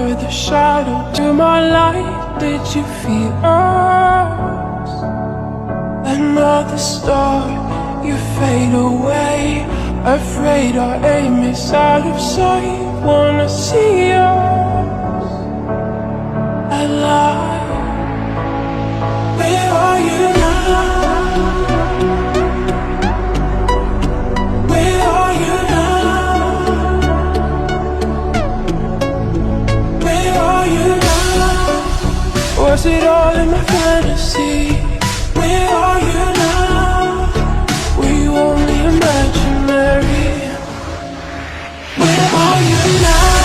were the shadow to my light. Did you feel us? Another star, you fade away. Afraid our aim is out of sight. Wanna see us alive. Where are you now? Where are you now? Where are you now? Was it all in my fantasy? Where are you now? Were you only imaginary? Where are you now?